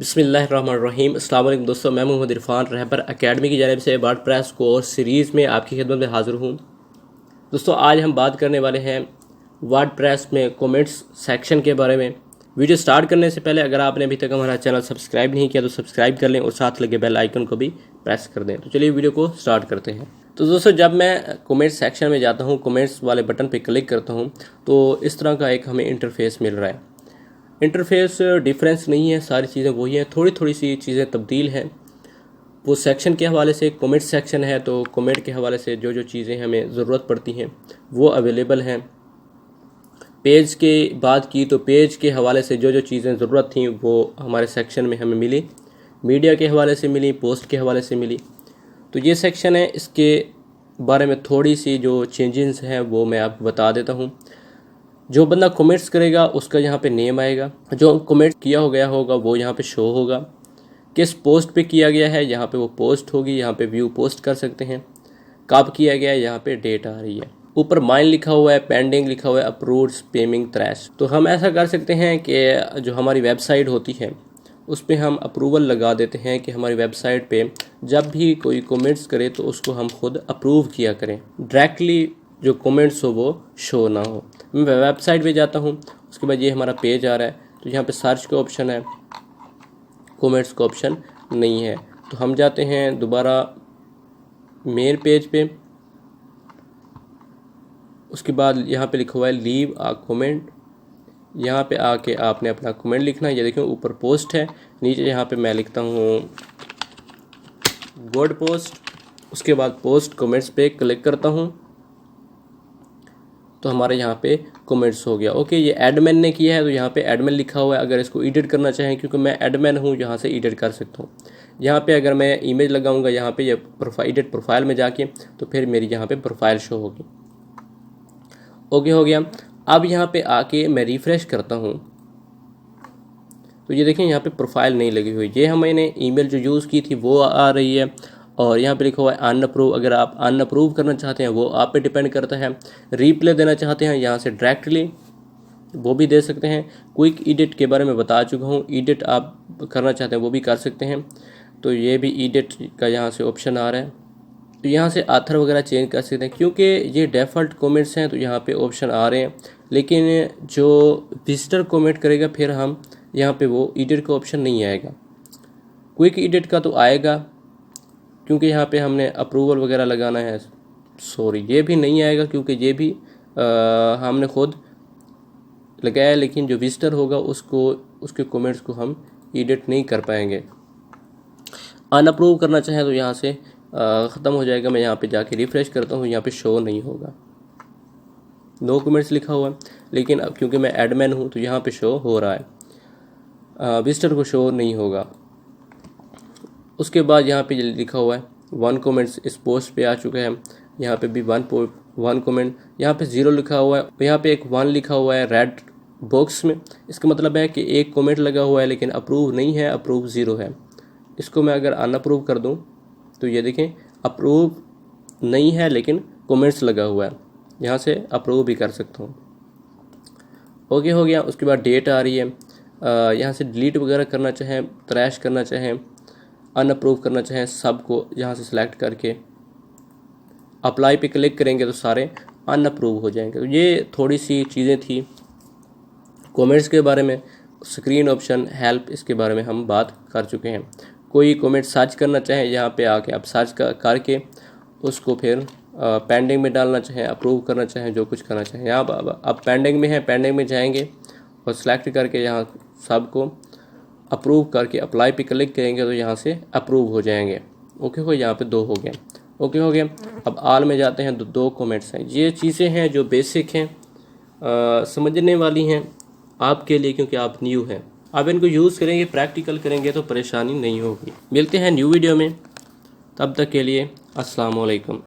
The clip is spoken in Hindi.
बिस्मिल्लाहिर्रहमानिर्रहीम। अस्सलाम वालेकुम दोस्तों, मैं मोहम्मद इरफान रहबर एकेडमी की जानिब से वर्डप्रेस कोर्स सीरीज़ में आपकी खिदमत में हाज़िर हूँ। दोस्तों आज हम बात करने वाले हैं वर्डप्रेस में कमेंट्स सेक्शन के बारे में। वीडियो स्टार्ट करने से पहले अगर आपने अभी तक हमारा चैनल सब्सक्राइब नहीं किया तो सब्सक्राइब कर लें और साथ लगे बेल आइकन को भी प्रेस कर दें। तो चलिए वीडियो को स्टार्ट करते हैं। तो दोस्तों जब मैं कमेंट्स सेक्शन में जाता हूँ, कमेंट्स वाले बटन पर क्लिक करता हूँ तो इस तरह का एक हमें इंटरफेस मिल रहा है। इंटरफेस डिफरेंस नहीं है, सारी चीज़ें वही हैं, थोड़ी थोड़ी सी चीज़ें तब्दील हैं। वो सेक्शन के हवाले से कमेंट सेक्शन है तो कमेंट के हवाले से जो जो चीज़ें हमें ज़रूरत पड़ती हैं वो अवेलेबल हैं। पेज के बात की तो पेज के हवाले से जो जो चीज़ें ज़रूरत थी वो हमारे सेक्शन में हमें मिली, मीडिया के हवाले से मिली, पोस्ट के हवाले से मिली। तो ये सेक्शन है, इसके बारे में थोड़ी सी जो चेंजेस हैं वो मैं आपको बता देता हूँ। जो बंदा कमेंट्स करेगा उसका यहाँ पे नेम आएगा, जो कमेंट किया हो गया होगा वो यहाँ पे शो होगा, किस पोस्ट पे किया गया है यहाँ पे वो पोस्ट होगी, यहाँ पे व्यू पोस्ट कर सकते हैं, कब किया गया है यहाँ पे डेट आ रही है, ऊपर माइन लिखा हुआ है, पेंडिंग लिखा हुआ है, अप्रूव्ड, स्पैमिंग, ट्रैश। तो हम ऐसा कर सकते हैं कि जो हमारी वेबसाइट होती है उस पर हम अप्रूवल लगा देते हैं कि हमारी वेबसाइट पे जब भी कोई कमेंट्स करे तो उसको हम खुद अप्रूव किया करें, डायरेक्टली जो कमेंट्स हो वो शो ना हो। मैं वेबसाइट पे जाता हूँ, उसके बाद ये हमारा पेज आ रहा है तो यहाँ पे सर्च का ऑप्शन है, कमेंट्स का ऑप्शन नहीं है। तो हम जाते हैं दोबारा मेन पेज पे, उसके बाद यहाँ पे लिखा हुआ है लीव आ कमेंट। यहाँ पे आके आपने अपना कमेंट लिखना है। ये देखिए ऊपर पोस्ट है, नीचे यहाँ पे मैं लिखता हूँ गुड पोस्ट। उसके बाद पोस्ट कमेंट्स पे क्लिक करता हूँ तो हमारे यहाँ पे कमेंट्स हो गया। ओके, ये एडमिन ने किया है तो यहाँ पे एडमिन लिखा हुआ है। अगर इसको एडिट करना चाहें, क्योंकि मैं एडमिन हूँ, यहाँ से एडिट कर सकता हूँ। यहाँ पे अगर मैं इमेज लगाऊंगा यहाँ पे, ये एडिट प्रोफाइल में जाके तो फिर मेरी यहाँ पे प्रोफाइल शो होगी। ओके हो गया। अब यहाँ पे आके मैं रिफ्रेश करता हूँ तो ये देखें यहाँ पे प्रोफाइल नहीं लगी हुई। ये हमने ईमेल जो यूज़ की थी वो आ रही है और यहाँ पे लिखा हुआ है अनअप्रूव। अगर आप अनअप्रूव करना चाहते हैं वो आप पे डिपेंड करता है। रिप्ले देना चाहते हैं यहाँ से डायरेक्टली वो भी दे सकते हैं। क्विक एडिट के बारे में बता चुका हूँ, एडिट आप करना चाहते हैं वो भी कर सकते हैं। तो ये भी एडिट का यहाँ से ऑप्शन आ रहा है। तो यहाँ से आथर वगैरह चेंज कर सकते हैं, क्योंकि ये डिफ़ॉल्ट कमेंट्स हैं तो यहाँ पे ऑप्शन आ रहे हैं। लेकिन जो विजिटर कमेंट करेगा फिर हम यहाँ पे वो एडिट का ऑप्शन नहीं आएगा। क्विक एडिट का तो आएगा क्योंकि यहाँ पे हमने अप्रूवल वगैरह लगाना है। सॉरी, ये भी नहीं आएगा क्योंकि ये भी हमने खुद लगाया, लेकिन जो विजिटर होगा उसको उसके कमेंट्स को हम एडिट नहीं कर पाएंगे। अनअप्रूव करना चाहें तो यहाँ से ख़त्म हो जाएगा। मैं यहाँ पे जाके रिफ़्रेश करता हूँ, यहाँ पे शो नहीं होगा, नो कमेंट्स लिखा हुआ है। लेकिन अब क्योंकि मैं एडमिन हूँ तो यहाँ पे शो हो रहा है, विजिटर को शो नहीं होगा। उसके बाद यहाँ पे लिखा हुआ है 1 कमेंट्स इस पोस्ट पे आ चुका है। यहाँ पे भी 1 कमेंट, यहाँ पे 0 लिखा हुआ है, यहाँ पे एक 1 लिखा हुआ है रेड बॉक्स में। इसका मतलब है कि एक कमेंट लगा हुआ है लेकिन अप्रूव नहीं है, अप्रूव 0 है। इसको मैं अगर अनअप्रूव कर दूँ तो ये देखें अप्रूव नहीं है लेकिन कमेंट्स लगा हुआ है, यहाँ से अप्रूव भी कर सकता हूँ। ओके हो गया। उसके बाद डेट आ रही है, यहाँ से डिलीट वगैरह करना चाहें, ट्रैश करना चाहें, अनअप्रूव करना चाहें, सबको यहाँ से सिलेक्ट करके अप्लाई पे क्लिक करेंगे तो सारे अनअप्रूव हो जाएंगे। तो ये थोड़ी सी चीज़ें थी कमेंट्स के बारे में। स्क्रीन ऑप्शन, हेल्प, इसके बारे में हम बात कर चुके हैं। कोई कमेंट सर्च करना चाहें, यहाँ पे आके आप सर्च करके उसको फिर पेंडिंग में डालना चाहें, अप्रूव करना चाहें, जो कुछ करना चाहें। यहाँ अब पेंडिंग में है, पेंडिंग में जाएंगे और सिलेक्ट करके यहाँ सबको अप्रूव करके अप्लाई पे क्लिक करेंगे तो यहाँ से अप्रूव हो जाएंगे। ओके हो, यहाँ पे 2 हो गए। ओके हो गया। अब आल में जाते हैं, 2 कमेंट्स हैं। ये चीज़ें हैं जो बेसिक हैं, समझने वाली हैं आपके लिए, क्योंकि आप न्यू हैं। आप इनको यूज़ करेंगे, प्रैक्टिकल करेंगे तो परेशानी नहीं होगी। मिलते हैं न्यू वीडियो में, तब तक के लिए अस्सलाम वालेकुम।